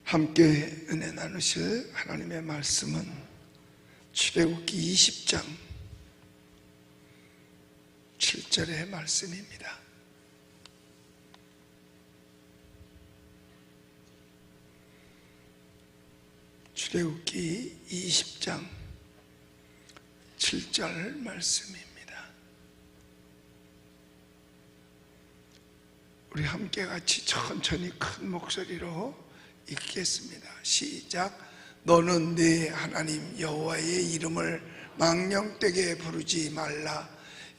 함께 은혜 나누실 하나님의 말씀은 출애굽기 20장 7절의 말씀입니다. 출애굽기 20장 7절 말씀입니다. 우리 함께 같이 천천히 큰 목소리로 읽겠습니다. 시작. 너는 네 하나님 여호와의 이름을 망령되게 부르지 말라.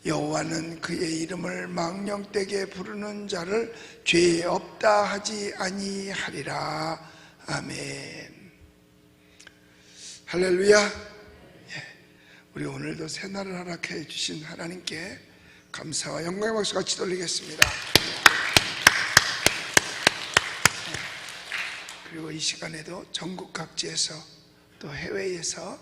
여호와는 그의 이름을 망령되게 부르는 자를 죄 없다 하지 아니하리라. 아멘. 할렐루야. 우리 오늘도 새날을 허락해 주신 하나님께 감사와 영광의 박수 같이 돌리겠습니다. 그리고 이 시간에도 전국 각지에서 또 해외에서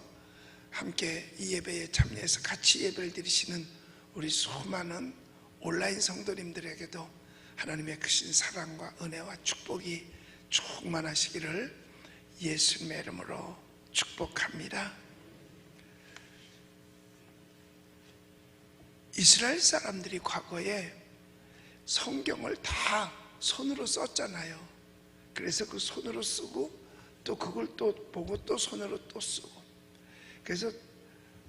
함께 이 예배에 참여해서 같이 예배를 드리시는 우리 수많은 온라인 성도님들에게도 하나님의 크신 사랑과 은혜와 축복이 충만하시기를 예수님의 이름으로 축복합니다. 이스라엘 사람들이 과거에 성경을 다 손으로 썼잖아요. 그래서 그 손으로 쓰고 또 그걸 또 보고 또 손으로 또 쓰고, 그래서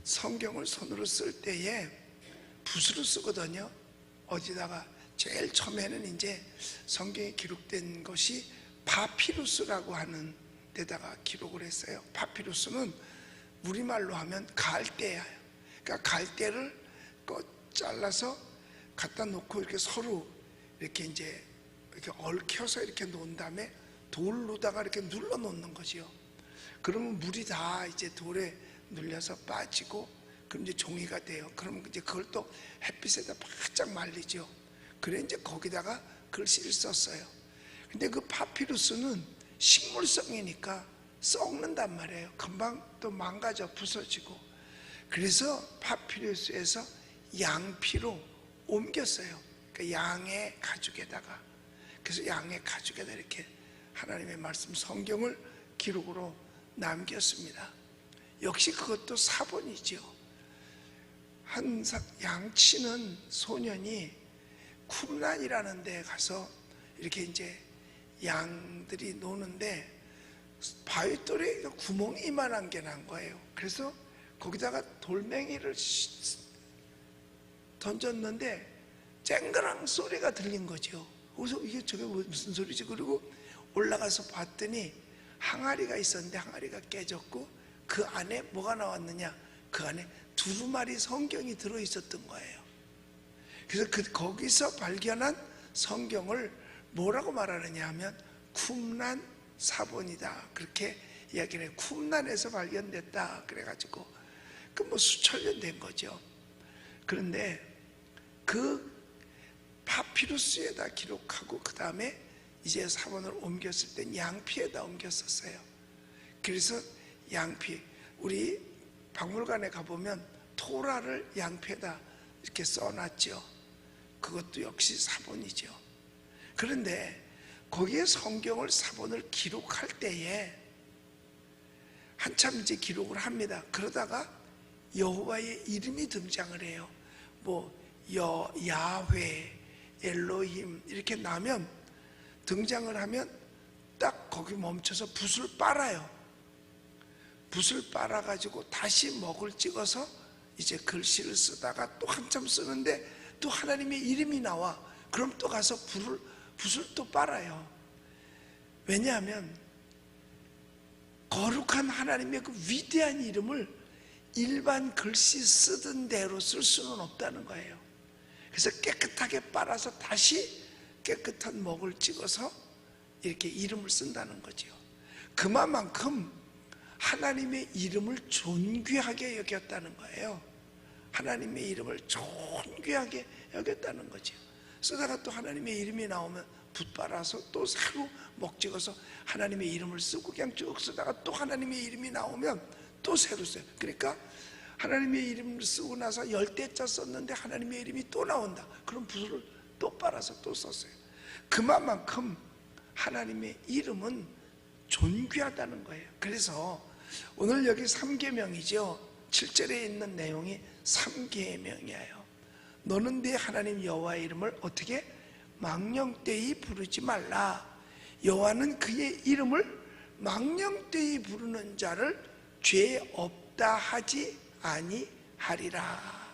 성경을 손으로 쓸 때에 붓으로 쓰거든요. 어디다가 제일 처음에는 이제 성경에 기록된 것이 파피루스라고 하는 데다가 기록을 했어요. 파피루스는 우리말로 하면 갈대예요. 그러니까 갈대를 잘라서 갖다 놓고 이렇게 서로 이렇게 이제 이렇게 얽혀서 이렇게 놓은 다음에 돌로다가 이렇게 눌러 놓는 거지요. 그러면 물이 다 이제 돌에 눌려서 빠지고, 그럼 이제 종이가 돼요. 그러면 이제 그걸 또 햇빛에다 바짝 말리죠. 그래 이제 거기다가 글씨를 썼어요. 근데 그 파피루스는 식물성이니까 썩는단 말이에요. 금방 또 망가져 부서지고. 그래서 파피루스에서 양피로 옮겼어요. 그러니까 양의 가죽에다가. 그래서 양의 가죽에다 이렇게 하나님의 말씀 성경을 기록으로 남겼습니다. 역시 그것도 사본이죠. 한 양치는 소년이 쿰란이라는 데에 가서 이렇게 이제 양들이 노는데 바위돌에 구멍이 이만한 게 난 거예요. 그래서 거기다가 돌멩이를 던졌는데 쨍그랑 소리가 들린 거죠. 그래서 이게 저게 무슨 소리지? 그리고 올라가서 봤더니 항아리가 있었는데 항아리가 깨졌고 그 안에 뭐가 나왔느냐? 그 안에 두루마리 성경이 들어있었던 거예요. 그래서 거기서 발견한 성경을 뭐라고 말하느냐 하면 쿰란 사본이다, 그렇게 이야기를 해요. 쿰란에서 발견됐다 그래가지고 그 뭐 수천 년 된 거죠. 그런데 그 파피루스에다 기록하고 그 다음에 이제 사본을 옮겼을 땐 양피에다 옮겼었어요. 그래서 양피, 우리 박물관에 가보면 토라를 양피에다 이렇게 써놨죠. 그것도 역시 사본이죠. 그런데 거기에 성경을 사본을 기록할 때에 한참 이제 기록을 합니다. 그러다가 여호와의 이름이 등장을 해요. 뭐 야훼, 엘로힘 이렇게 나면 등장을 하면 딱 거기 멈춰서 붓을 빨아요. 붓을 빨아가지고 다시 먹을 찍어서 이제 글씨를 쓰다가 또 한참 쓰는데 또 하나님의 이름이 나와. 그럼 또 가서 붓을 또 빨아요. 왜냐하면 거룩한 하나님의 그 위대한 이름을 일반 글씨 쓰던 대로 쓸 수는 없다는 거예요. 그래서 깨끗하게 빨아서 다시 깨끗한 먹을 찍어서 이렇게 이름을 쓴다는 거죠. 그만큼 하나님의 이름을 존귀하게 여겼다는 거예요. 하나님의 이름을 존귀하게 여겼다는 거죠. 쓰다가 또 하나님의 이름이 나오면 붓 빨아서 또 새로 목 찍어서 하나님의 이름을 쓰고 그냥 쭉 쓰다가 또 하나님의 이름이 나오면 또 새로 써요. 그러니까 하나님의 이름을 쓰고 나서 10대자 썼는데 하나님의 이름이 또 나온다. 그럼 붓을 또 빨아서 또 썼어요. 그만큼 하나님의 이름은 존귀하다는 거예요. 그래서 오늘 여기 3계명이죠. 7절에 있는 내용이 3계명이에요. 너는 네 하나님 여호와의 이름을 어떻게? 망령되이 부르지 말라. 여호와는 그의 이름을 망령되이 부르는 자를 죄 없다 하지 아니하리라.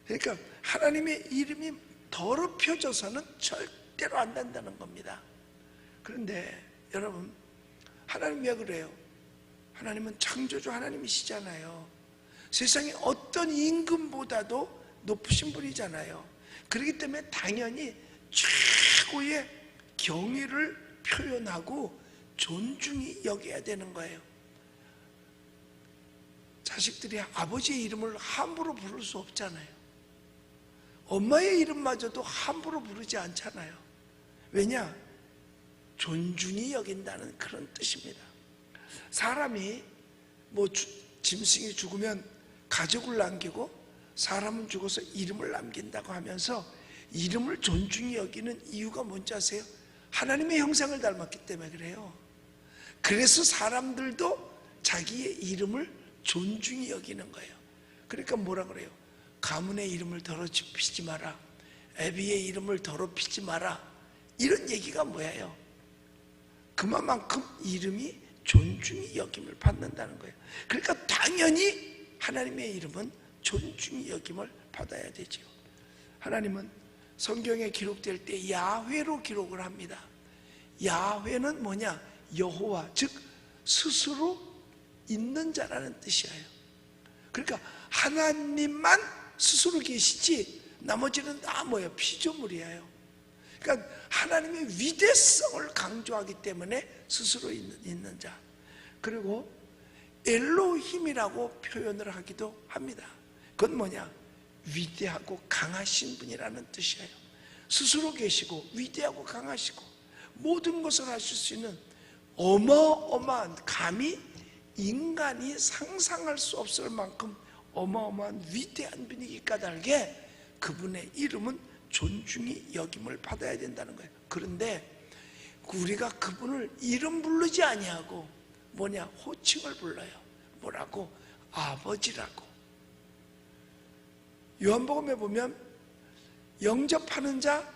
그러니까 하나님의 이름이 더럽혀져서는 절대로 안 된다는 겁니다. 그런데 여러분, 하나님 왜 그래요? 하나님은 창조주 하나님이시잖아요. 세상에 어떤 임금보다도 높으신 분이잖아요. 그렇기 때문에 당연히 최고의 경의를 표현하고 존중히 여겨야 되는 거예요. 자식들이 아버지의 이름을 함부로 부를 수 없잖아요. 엄마의 이름마저도 함부로 부르지 않잖아요. 왜냐? 존중히 여긴다는 그런 뜻입니다. 사람이 짐승이 죽으면 가족을 남기고 사람은 죽어서 이름을 남긴다고 하면서 이름을 존중히 여기는 이유가 뭔지 아세요? 하나님의 형상을 닮았기 때문에 그래요. 그래서 사람들도 자기의 이름을 존중히 여기는 거예요. 그러니까 뭐라 그래요? 가문의 이름을 더럽히지 마라, 애비의 이름을 더럽히지 마라, 이런 얘기가 뭐예요? 그만큼 이름이 존중히 여김을 받는다는 거예요. 그러니까 당연히 하나님의 이름은 존중히 여김을 받아야 되죠. 하나님은 성경에 기록될 때 야훼로 기록을 합니다. 야훼는 뭐냐? 여호와, 즉 스스로 있는 자라는 뜻이에요. 그러니까 하나님만 스스로 계시지 나머지는 다 뭐예요? 피조물이에요. 그러니까 하나님의 위대성을 강조하기 때문에 스스로 있는 자. 그리고 엘로힘이라고 표현을 하기도 합니다. 그건 뭐냐? 위대하고 강하신 분이라는 뜻이에요. 스스로 계시고 위대하고 강하시고 모든 것을 하실 수 있는 어마어마한, 감히 인간이 상상할 수 없을 만큼 어마어마한 위대한 분이기 까닭에 그분의 이름은 존중히 여김을 받아야 된다는 거예요. 그런데 우리가 그분을 이름 부르지 아니하고 뭐냐? 호칭을 불러요. 뭐라고? 아버지라고. 요한복음에 보면 영접하는 자,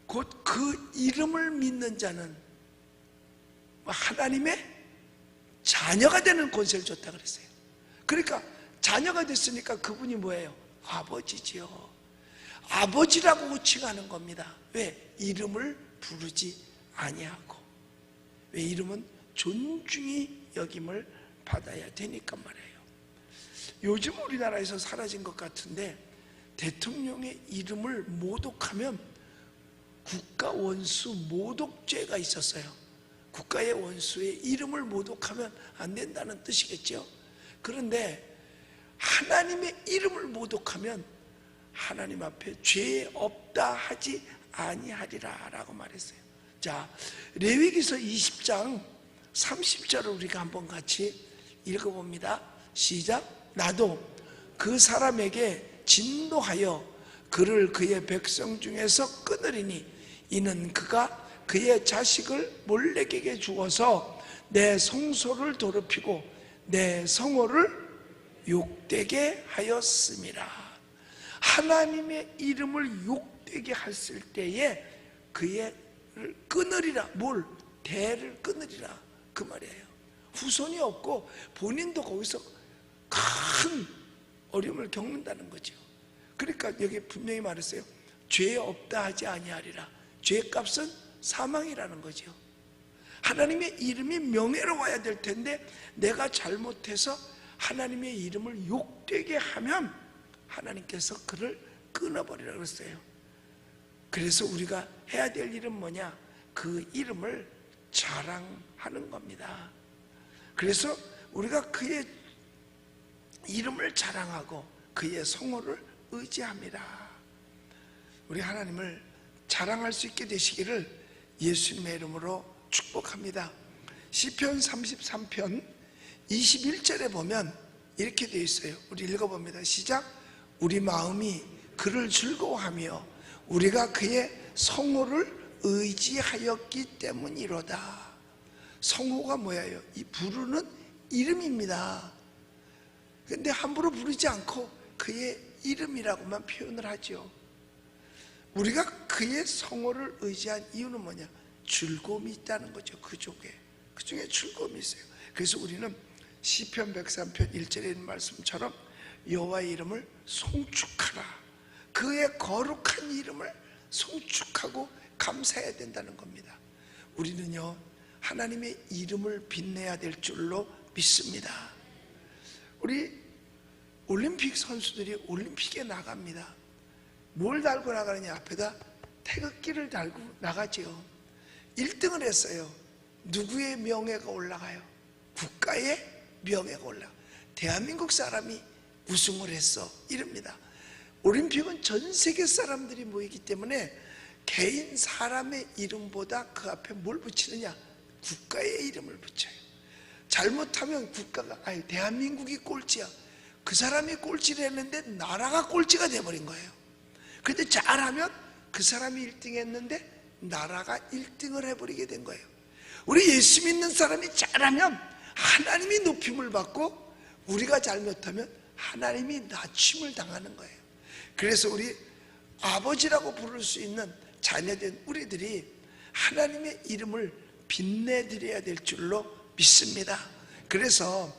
곧 그 이름을 믿는 자는 하나님의 자녀가 되는 권세를 줬다 그랬어요. 그러니까 자녀가 됐으니까 그분이 뭐예요? 아버지지요. 아버지라고 호칭하는 겁니다. 왜? 이름을 부르지 아니하고. 왜? 이름은 존중히 여김을 받아야 되니까 말이에요. 요즘 우리나라에서 사라진 것 같은데 대통령의 이름을 모독하면 국가 원수 모독죄가 있었어요. 국가의 원수의 이름을 모독하면 안 된다는 뜻이겠죠. 그런데 하나님의 이름을 모독하면 하나님 앞에 죄 없다 하지 아니하리라 라고 말했어요. 자, 레위기서 20장 30절을 우리가 한번 같이 읽어봅니다. 시작. 나도 그 사람에게 진노하여 그를 그의 백성 중에서 끊으리니 이는 그가 그의 자식을 몰렉에게 주어서 내 성소를 더럽히고 내 성호를 욕되게 하였음이라. 하나님의 이름을 욕되게 했을 때에 그의 끊으리라. 뭘? 대를 끊으리라 그 말이에요. 후손이 없고 본인도 거기서 큰 어려움을 겪는다는 거죠. 그러니까 여기 분명히 말했어요. 죄 없다 하지 아니하리라. 죄값은 사망이라는 거죠. 하나님의 이름이 명예로워야 될 텐데 내가 잘못해서 하나님의 이름을 욕되게 하면 하나님께서 그를 끊어버리라고 그랬어요. 그래서 우리가 해야 될 일은 뭐냐? 그 이름을 자랑하는 겁니다. 그래서 우리가 그의 이름을 자랑하고 그의 성호를 의지합니다. 우리 하나님을 자랑할 수 있게 되시기를 예수님의 이름으로 축복합니다. 시편 33편 21절에 보면 이렇게 되어 있어요. 우리 읽어봅니다. 시작. 우리 마음이 그를 즐거워하며 우리가 그의 성호를 의지하였기 때문이로다. 성호가 뭐예요? 이 부르는 이름입니다. 근데 함부로 부르지 않고 그의 이름이라고만 표현을 하죠. 우리가 그의 성호를 의지한 이유는 뭐냐? 즐거움이 있다는 거죠. 그 중에 즐거움이 있어요. 그래서 우리는 시편 103편 1절에 있는 말씀처럼 여호와의 이름을 송축하라, 그의 거룩한 이름을 송축하고 감사해야 된다는 겁니다. 우리는요 하나님의 이름을 빛내야 될 줄로 믿습니다. 우리 올림픽 선수들이 올림픽에 나갑니다. 뭘 달고 나가느냐? 앞에다 태극기를 달고 나가죠. 1등을 했어요. 누구의 명예가 올라가요? 국가의 명예가 올라가. 대한민국 사람이 우승을 했어, 이럽니다. 올림픽은 전 세계 사람들이 모이기 때문에 개인 사람의 이름보다 그 앞에 뭘 붙이느냐? 국가의 이름을 붙여요. 잘못하면 국가가 대한민국이 꼴찌야, 그 사람이 꼴찌를 했는데 나라가 꼴찌가 돼버린 거예요. 근데 잘하면 그 사람이 1등 했는데 나라가 1등을 해버리게 된 거예요. 우리 예수 믿는 사람이 잘하면 하나님이 높임을 받고, 우리가 잘못하면 하나님이 낮춤을 당하는 거예요. 그래서 우리 아버지라고 부를 수 있는 자녀된 우리들이 하나님의 이름을 빛내드려야 될 줄로 믿습니다. 그래서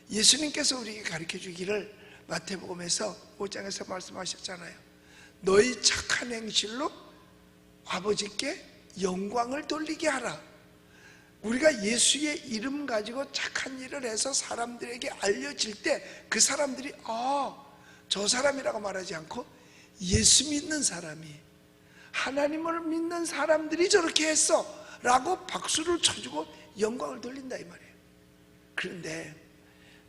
예수님께서 우리에게 가르쳐 주기를 마태복음에서 5장에서 말씀하셨잖아요. 너희 착한 행실로 아버지께 영광을 돌리게 하라. 우리가 예수의 이름 가지고 착한 일을 해서 사람들에게 알려질 때 그 사람들이 저 사람이라고 말하지 않고 예수 믿는 사람이, 하나님을 믿는 사람들이 저렇게 했어 라고 박수를 쳐주고 영광을 돌린다 이 말이에요. 그런데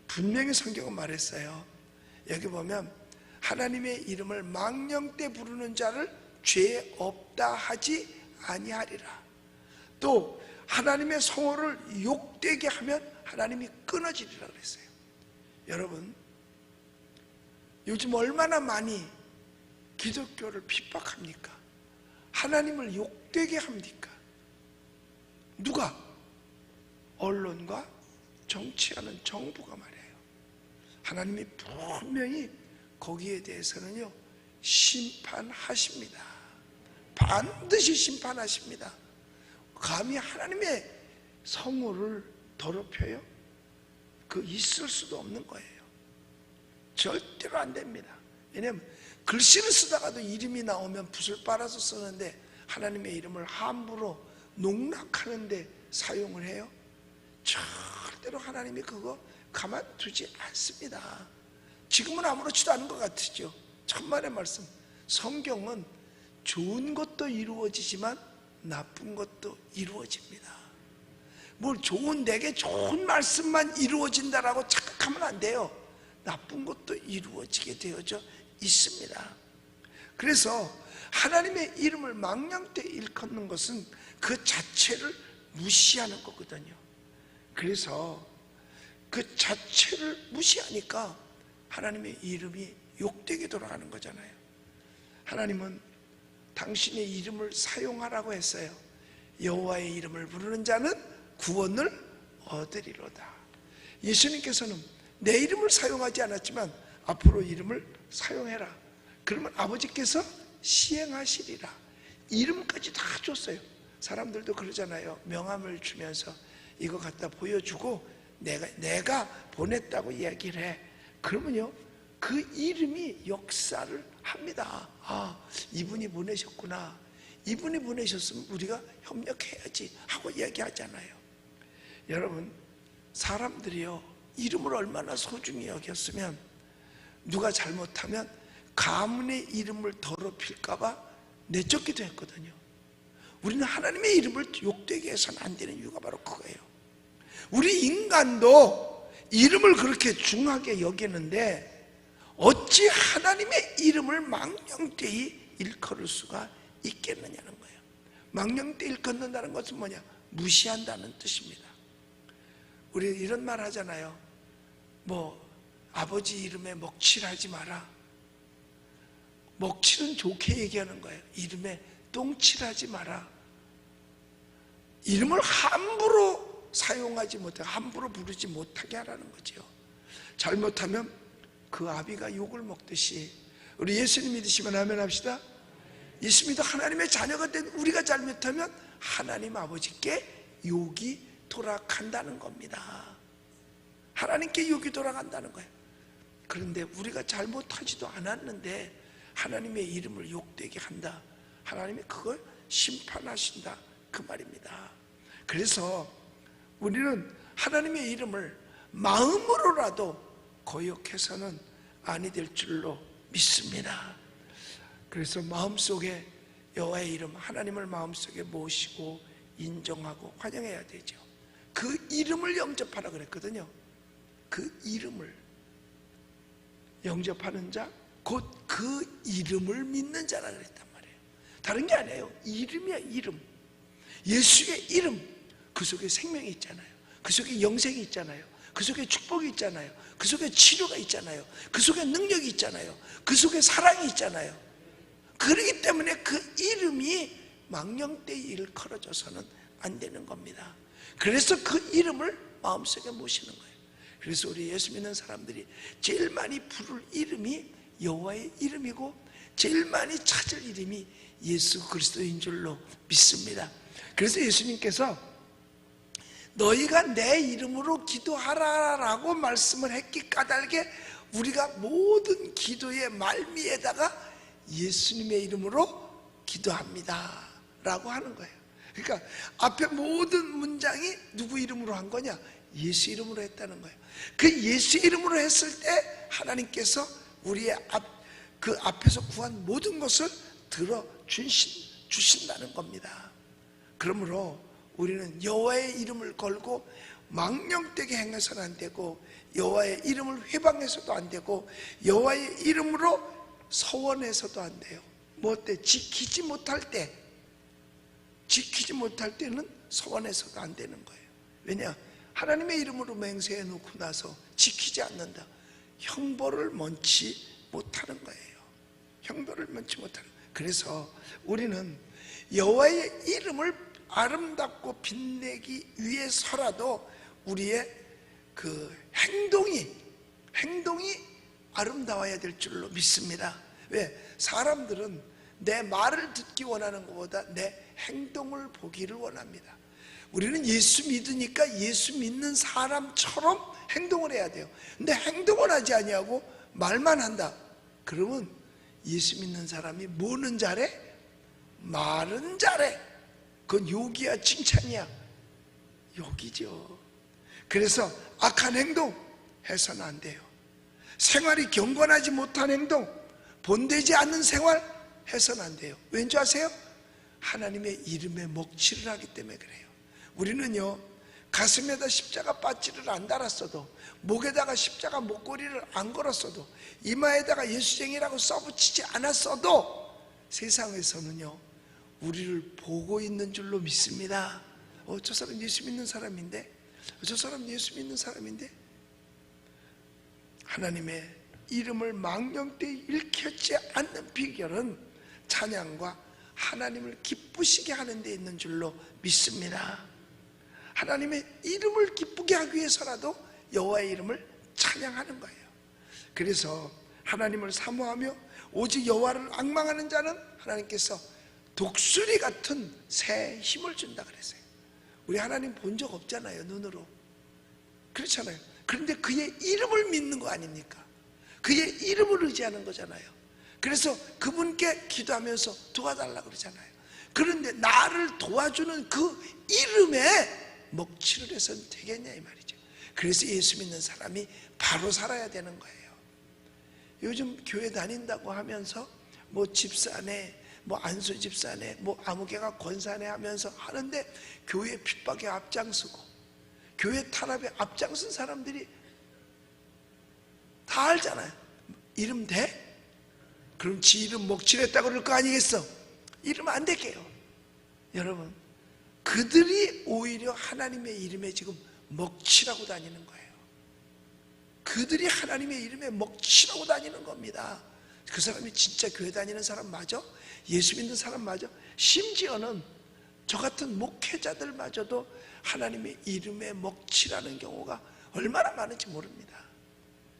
분명히 성경은 말했어요. 여기 보면 하나님의 이름을 망령되 부르는 자를 죄 없다 하지 아니하리라. 또 하나님의 성호를 욕되게 하면 하나님이 끊어지리라 그랬어요. 여러분, 요즘 얼마나 많이 기독교를 핍박합니까? 하나님을 욕되게 합니까? 누가? 언론과 정치하는 정부가 말이에요. 하나님이 분명히 거기에 대해서는요 심판하십니다. 반드시 심판하십니다. 감히 하나님의 성호를 더럽혀요? 그 있을 수도 없는 거예요. 절대로 안 됩니다. 왜냐하면 글씨를 쓰다가도 이름이 나오면 붓을 빨아서 쓰는데 하나님의 이름을 함부로 농락하는데 사용을 해요? 절대로 하나님이 그거 가만두지 않습니다. 지금은 아무렇지도 않은 것 같으죠. 천만의 말씀. 성경은 좋은 것도 이루어지지만 나쁜 것도 이루어집니다. 뭘 내게 좋은 말씀만 이루어진다라고 착각하면 안 돼요. 나쁜 것도 이루어지게 되어져 있습니다. 그래서 하나님의 이름을 망령되 일컫는 것은 그 자체를 무시하는 거거든요. 그래서 그 자체를 무시하니까 하나님의 이름이 욕되게 돌아가는 거잖아요. 하나님은 당신의 이름을 사용하라고 했어요. 여호와의 이름을 부르는 자는 구원을 얻으리로다. 예수님께서는 내 이름을 사용하지 않았지만 앞으로 이름을 사용해라. 그러면 아버지께서 시행하시리라. 이름까지 다 줬어요. 사람들도 그러잖아요. 명함을 주면서 이거 갖다 보여주고 내가 보냈다고 이야기를 해. 그러면요 그 이름이 역사를 합니다. 이분이 보내셨구나. 이분이 보내셨으면 우리가 협력해야지 하고 이야기하잖아요. 여러분, 사람들이요 이름을 얼마나 소중히 여겼으면 누가 잘못하면 가문의 이름을 더럽힐까봐 내쫓기도 했거든요. 우리는 하나님의 이름을 욕되게 해서는 안 되는 이유가 바로 그거예요. 우리 인간도 이름을 그렇게 중하게 여기는데 어찌 하나님의 이름을 망령되이 일컬을 수가 있겠느냐는 거예요. 망령되 일컫는다는 것은 뭐냐? 무시한다는 뜻입니다. 우리 이런 말 하잖아요. 아버지 이름에 먹칠하지 마라. 먹칠은 좋게 얘기하는 거예요. 이름에 똥칠하지 마라. 이름을 함부로 사용하지 못하게, 함부로 부르지 못하게 하라는 거죠. 잘못하면 그 아비가 욕을 먹듯이, 우리 예수님 믿으시면 아멘 합시다. 예수 믿어 하나님의 자녀가 된 우리가 잘못하면 하나님 아버지께 욕이 돌아간다는 겁니다. 하나님께 욕이 돌아간다는 거예요. 그런데 우리가 잘못하지도 않았는데 하나님의 이름을 욕되게 한다. 하나님이 그걸 심판하신다, 그 말입니다. 그래서 우리는 하나님의 이름을 마음으로라도 거역해서는 아니 될 줄로 믿습니다. 그래서 마음속에 여호와의 이름, 하나님을 마음속에 모시고 인정하고 환영해야 되죠. 그 이름을 영접하라 그랬거든요. 그 이름을 영접하는 자, 곧 그 이름을 믿는 자라 그랬단 말이에요. 다른 게 아니에요. 이름이야, 이름. 예수의 이름, 그 속에 생명이 있잖아요. 그 속에 영생이 있잖아요. 그 속에 축복이 있잖아요. 그 속에 치료가 있잖아요. 그 속에 능력이 있잖아요. 그 속에 사랑이 있잖아요. 그렇기 때문에 그 이름이 망령되이 일컬어져서는 안 되는 겁니다. 그래서 그 이름을 마음속에 모시는 거예요. 그래서 우리 예수 믿는 사람들이 제일 많이 부를 이름이 여호와의 이름이고 제일 많이 찾을 이름이 예수 그리스도인 줄로 믿습니다. 그래서 예수님께서 너희가 내 이름으로 기도하라라고 말씀을 했기 까닭에 우리가 모든 기도의 말미에다가 예수님의 이름으로 기도합니다 라고 하는 거예요. 그러니까 앞에 모든 문장이 누구 이름으로 한 거냐? 예수 이름으로 했다는 거예요. 그 예수 이름으로 했을 때 하나님께서 우리의 그 앞에서 구한 모든 것을 들어주신다는 겁니다. 그러므로 우리는 여호와의 이름을 걸고 망령되게 행해서는 안 되고, 여호와의 이름을 회방해서도 안 되고, 여호와의 이름으로 서원해서도 안 돼요. 뭐 어때? 지키지 못할 때는 서원해서도 안 되는 거예요. 왜냐? 하나님의 이름으로 맹세해 놓고 나서 지키지 않는다. 형벌을 면치 못하는 거예요. 형벌을 면치 못하는 거예요. 그래서 우리는 여호와의 이름을 아름답고 빛내기 위해서라도 우리의 그 행동이 아름다워야 될 줄로 믿습니다. 왜? 사람들은 내 말을 듣기 원하는 것보다 내 행동을 보기를 원합니다. 우리는 예수 믿으니까 예수 믿는 사람처럼 행동을 해야 돼요. 근데 행동을 하지 아니하고 말만 한다. 그러면 예수 믿는 사람이 뭐는 잘해? 말은 잘해. 그건 욕이야, 칭찬이야? 욕이죠. 그래서 악한 행동 해서는 안 돼요. 생활이 경건하지 못한 행동, 본되지 않는 생활 해서는 안 돼요. 왠지 아세요? 하나님의 이름에 먹칠을 하기 때문에 그래요. 우리는요, 가슴에다 십자가 빠지를 안 달았어도, 목에다가 십자가 목걸이를 안 걸었어도, 이마에다가 예수쟁이라고 써붙이지 않았어도 세상에서는요, 우리를 보고 있는 줄로 믿습니다. 저 사람 예수 믿는 사람인데, 저 사람 예수 믿는 사람인데. 하나님의 이름을 망령되이 일컫지 않는 비결은 찬양과 하나님을 기쁘시게 하는 데 있는 줄로 믿습니다. 하나님의 이름을 기쁘게 하기 위해서라도 여호와의 이름을 찬양하는 거예요. 그래서 하나님을 사모하며 오직 여호와를 앙망하는 자는 하나님께서 독수리 같은 새 힘을 준다 그랬어요. 우리 하나님 본 적 없잖아요, 눈으로. 그렇잖아요. 그런데 그의 이름을 믿는 거 아닙니까? 그의 이름을 의지하는 거잖아요. 그래서 그분께 기도하면서 도와달라 그러잖아요. 그런데 나를 도와주는 그 이름에 먹칠을 해서는 되겠냐 이 말이죠. 그래서 예수 믿는 사람이 바로 살아야 되는 거예요. 요즘 교회 다닌다고 하면서 뭐 집사네, 뭐 안수 집사네, 뭐 아무개가 권사네 하면서 하는데 교회 핍박에 앞장서고 교회 탄압에 앞장선 사람들이 다 알잖아요. 이름 돼? 그럼 지 이름 먹칠했다고 그럴 거 아니겠어? 이름 안 될게요. 여러분, 그들이 오히려 하나님의 이름에 지금 먹칠하고 다니는 거예요. 그들이 하나님의 이름에 먹칠하고 다니는 겁니다. 그 사람이 진짜 교회 다니는 사람 맞아? 예수 믿는 사람 맞아? 심지어는 저 같은 목회자들마저도 하나님의 이름에 먹칠하는 경우가 얼마나 많은지 모릅니다.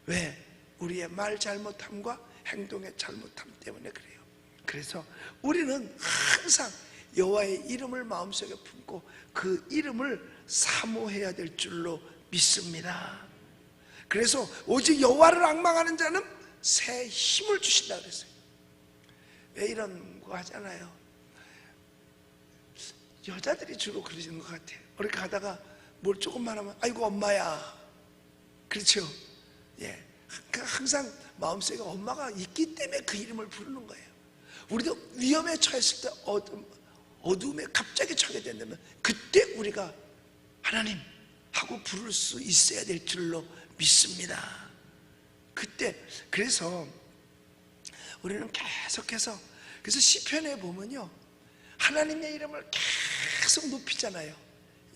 왜? 우리의 말 잘못함과 행동의 잘못함 때문에 그래요. 그래서 우리는 항상 여호와의 이름을 마음속에 품고 그 이름을 사모해야 될 줄로 믿습니다. 그래서 오직 여호와를 앙망하는 자는 새 힘을 주신다 그랬어요. 왜 이런 거 하잖아요. 여자들이 주로 그러시는 것 같아요. 우리 가다가 뭘 조금만 하면 아이고 엄마야. 그렇죠? 예. 항상 마음속에 엄마가 있기 때문에 그 이름을 부르는 거예요. 우리도 위험에 처했을 때 어둠에 갑자기 처하게 된다면 그때 우리가 하나님 하고 부를 수 있어야 될 줄로 믿습니다. 그때 그래서 우리는 계속해서 그래서 시편에 보면요 하나님의 이름을 계속 높이잖아요.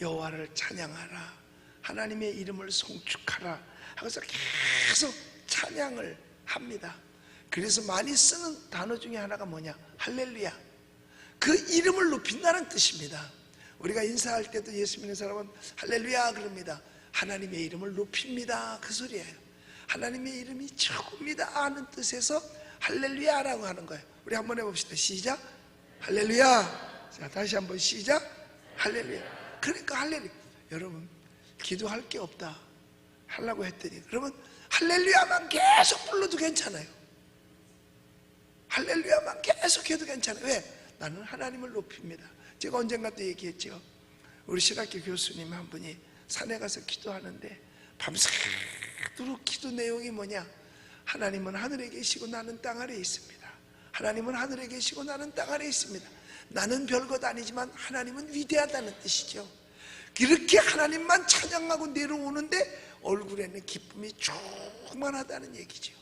여호와를 찬양하라, 하나님의 이름을 송축하라 하고서 계속 찬양을 합니다. 그래서 많이 쓰는 단어 중에 하나가 뭐냐? 할렐루야. 그 이름을 높인다는 뜻입니다. 우리가 인사할 때도 예수 믿는 사람은 할렐루야 그럽니다. 하나님의 이름을 높입니다 그 소리예요. 하나님의 이름이 최고입니다 하는 뜻에서 할렐루야라고 하는 거예요. 우리 한번 해봅시다. 시작. 할렐루야. 자, 다시 한번 시작. 할렐루야. 그러니까 할렐루야. 여러분 기도할 게 없다 하려고 했더니 그러면 할렐루야만 계속 불러도 괜찮아요. 할렐루야만 계속 해도 괜찮아요. 왜? 나는 하나님을 높입니다. 제가 언젠가 또 얘기했죠. 우리 신학교 교수님 한 분이 산에 가서 기도하는데 밤새도록 기도 내용이 뭐냐? 하나님은 하늘에 계시고 나는 땅 아래에 있습니다. 하나님은 하늘에 계시고 나는 땅 아래에 있습니다. 나는 별것 아니지만 하나님은 위대하다는 뜻이죠. 이렇게 하나님만 찬양하고 내려오는데 얼굴에는 기쁨이 충만하다는 얘기죠.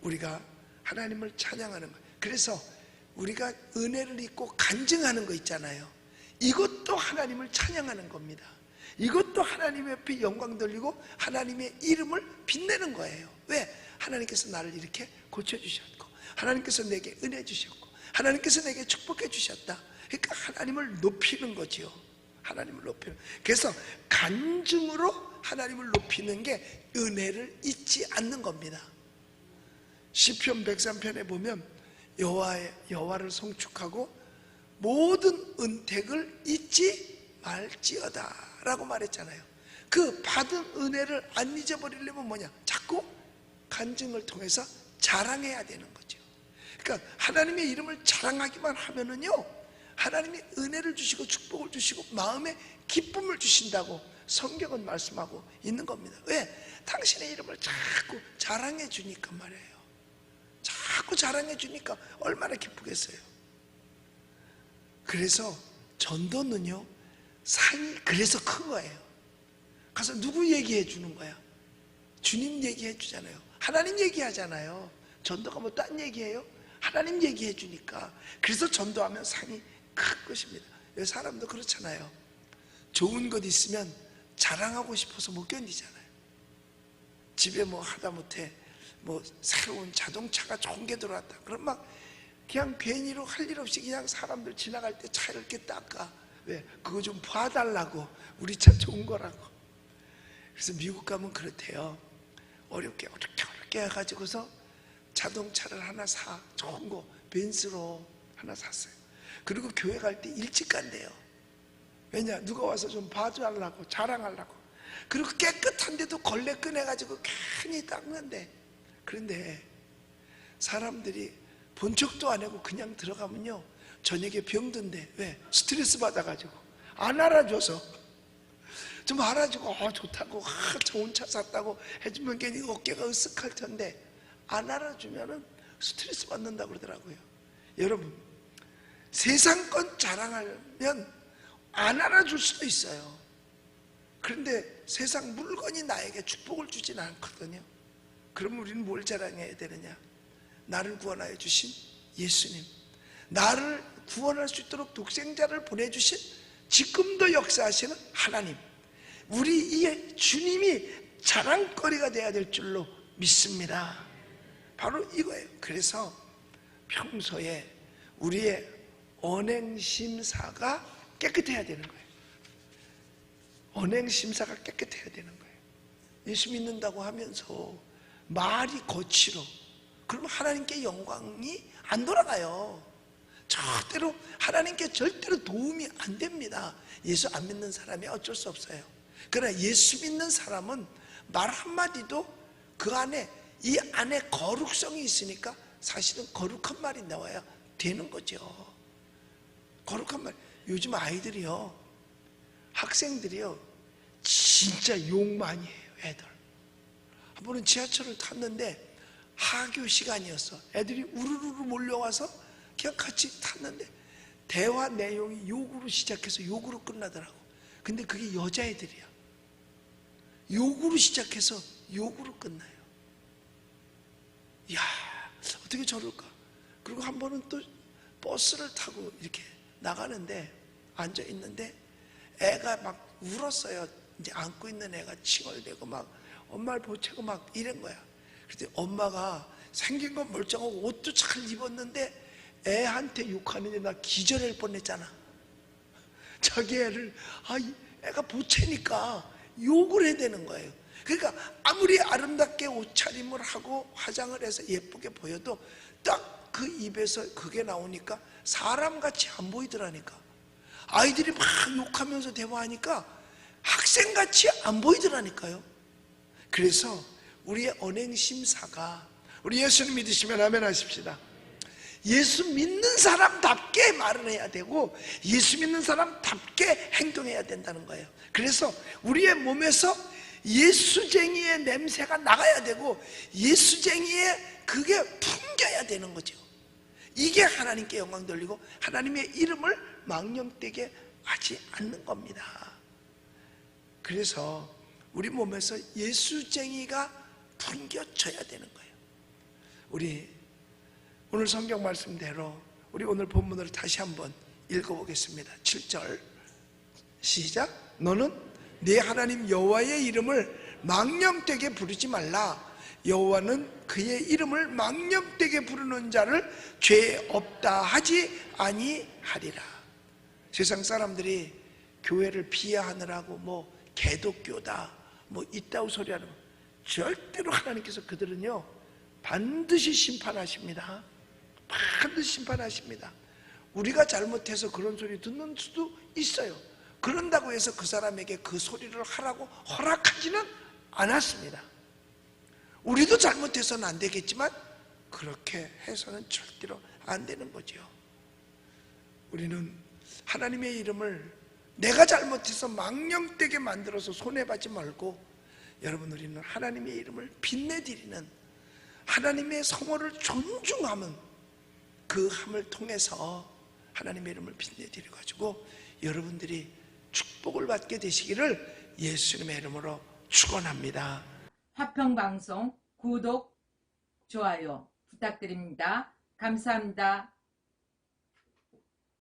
우리가 하나님을 찬양하는 거예요. 그래서 우리가 은혜를 입고 간증하는 거 있잖아요. 이것도 하나님을 찬양하는 겁니다. 이것도 하나님 옆에 영광 돌리고 하나님의 이름을 빛내는 거예요. 왜? 하나님께서 나를 이렇게 고쳐주셨고 하나님께서 내게 은혜 주셨고 하나님께서 내게 축복해 주셨다. 그러니까 하나님을 높이는 거죠. 하나님을 높이는. 그래서 간증으로 하나님을 높이는 게 은혜를 잊지 않는 겁니다. 시편 103편에 보면 여호와를 송축하고 모든 은택을 잊지 말지어다 라고 말했잖아요. 그 받은 은혜를 안 잊어버리려면 뭐냐? 자꾸 간증을 통해서 자랑해야 되는 거죠. 그러니까 하나님의 이름을 자랑하기만 하면은요 하나님이 은혜를 주시고 축복을 주시고 마음에 기쁨을 주신다고 성경은 말씀하고 있는 겁니다. 왜? 당신의 이름을 자꾸 자랑해 주니까 말이에요. 자꾸 자랑해 주니까 얼마나 기쁘겠어요. 그래서 전도는요 상이 그래서 큰 거예요. 가서 누구 얘기해 주는 거야? 주님 얘기해 주잖아요. 하나님 얘기하잖아요. 전도가 뭐 딴 얘기예요? 하나님 얘기해 주니까. 그래서 전도하면 상이 큰 것입니다. 왜? 사람도 그렇잖아요. 좋은 것 있으면 자랑하고 싶어서 못 견디잖아요. 집에 뭐 하다못해 뭐 새로운 자동차가 좋은 게 들어왔다. 그럼 막 그냥 괜히로 할 일 없이 그냥 사람들 지나갈 때 차를 이렇게 닦아. 왜? 그거 좀 봐달라고. 우리 차 좋은 거라고. 그래서 미국 가면 그렇대요. 어렵게 해가지고서 자동차를 하나 사. 좋은 거 벤츠로 하나 샀어요. 그리고 교회 갈 때 일찍 간대요. 왜냐? 누가 와서 좀 봐주려고 자랑하려고. 그리고 깨끗한데도 걸레 꺼내가지고 괜히 닦는데, 그런데 사람들이 본 척도 안 하고 그냥 들어가면요 저녁에 병든대. 왜? 스트레스 받아가지고 안 알아줘서. 좀 알아주고 좋다고 좋은 차 샀다고 해주면 괜히 어깨가 으쓱할 텐데 안 알아주면은 스트레스 받는다고 그러더라고요. 여러분 세상 건 자랑하면 안 알아줄 수도 있어요. 그런데 세상 물건이 나에게 축복을 주진 않거든요. 그럼 우리는 뭘 자랑해야 되느냐? 나를 구원하여 주신 예수님, 나를 구원할 수 있도록 독생자를 보내주신 지금도 역사하시는 하나님, 우리 이 주님이 자랑거리가 돼야 될 줄로 믿습니다. 바로 이거예요. 그래서 평소에 우리의 언행심사가 깨끗해야 되는 거예요. 언행 심사가 깨끗해야 되는 거예요. 예수 믿는다고 하면서 말이 거칠어. 그러면 하나님께 영광이 안 돌아가요. 절대로 하나님께 절대로 도움이 안 됩니다. 예수 안 믿는 사람이 어쩔 수 없어요. 그러나 예수 믿는 사람은 말 한마디도 그 안에 이 안에 거룩성이 있으니까 사실은 거룩한 말이 나와야 되는 거죠. 거룩한 말. 요즘 아이들이요, 학생들이요, 진짜 욕 많이 해요. 애들 한 번은 지하철을 탔는데 하교 시간이었어. 애들이 우르르 몰려와서 그냥 같이 탔는데 대화 내용이 욕으로 시작해서 욕으로 끝나더라고. 근데 그게 여자애들이야. 욕으로 시작해서 욕으로 끝나요. 이야, 어떻게 저럴까? 그리고 한 번은 또 버스를 타고 이렇게 나가는데 앉아 있는데 애가 막 울었어요. 이제 안고 있는 애가 칭얼대고 막 엄마를 보채고 막 이런 거야. 그랬더니 엄마가 생긴 건 멀쩡하고 옷도 잘 입었는데 애한테 욕하는데 나 기절할 뻔했잖아. 자기 애를 애가 보채니까 욕을 해야 되는 거예요. 그러니까 아무리 아름답게 옷차림을 하고 화장을 해서 예쁘게 보여도 딱 그 입에서 그게 나오니까 사람같이 안 보이더라니까. 아이들이 막 욕하면서 대화하니까 학생같이 안 보이더라니까요. 그래서 우리의 언행심사가, 우리 예수님 믿으시면 아멘 하십시다. 예수 믿는 사람답게 말을 해야 되고 예수 믿는 사람답게 행동해야 된다는 거예요. 그래서 우리의 몸에서 예수쟁이의 냄새가 나가야 되고 예수쟁이의 그게 풍겨야 되는 거죠. 이게 하나님께 영광 돌리고 하나님의 이름을 망령되게 하지 않는 겁니다. 그래서 우리 몸에서 예수쟁이가 풍겨져야 되는 거예요. 우리 오늘 성경 말씀대로 우리 오늘 본문을 다시 한번 읽어보겠습니다. 7절 시작. 너는 네 하나님 여호와의 이름을 망령되게 부르지 말라. 여호와는 그의 이름을 망령되게 부르는 자를 죄 없다 하지 아니하리라. 세상 사람들이 교회를 비하하느라고 뭐 개독교다 뭐 이따위 소리하는 거, 절대로 하나님께서 그들은요 반드시 심판하십니다. 반드시 심판하십니다. 우리가 잘못해서 그런 소리 듣는 수도 있어요. 그런다고 해서 그 사람에게 그 소리를 하라고 허락하지는 않았습니다. 우리도 잘못해서는 안 되겠지만 그렇게 해서는 절대로 안 되는 거죠. 우리는 하나님의 이름을 내가 잘못해서 망령되게 만들어서 손해받지 말고, 여러분, 우리는 하나님의 이름을 빛내드리는, 하나님의 성호를 존중하는 그 함을 통해서 하나님의 이름을 빛내드려 가지고 여러분들이 축복을 받게 되시기를 예수님의 이름으로 축원합니다. 화평방송 구독, 좋아요 부탁드립니다. 감사합니다.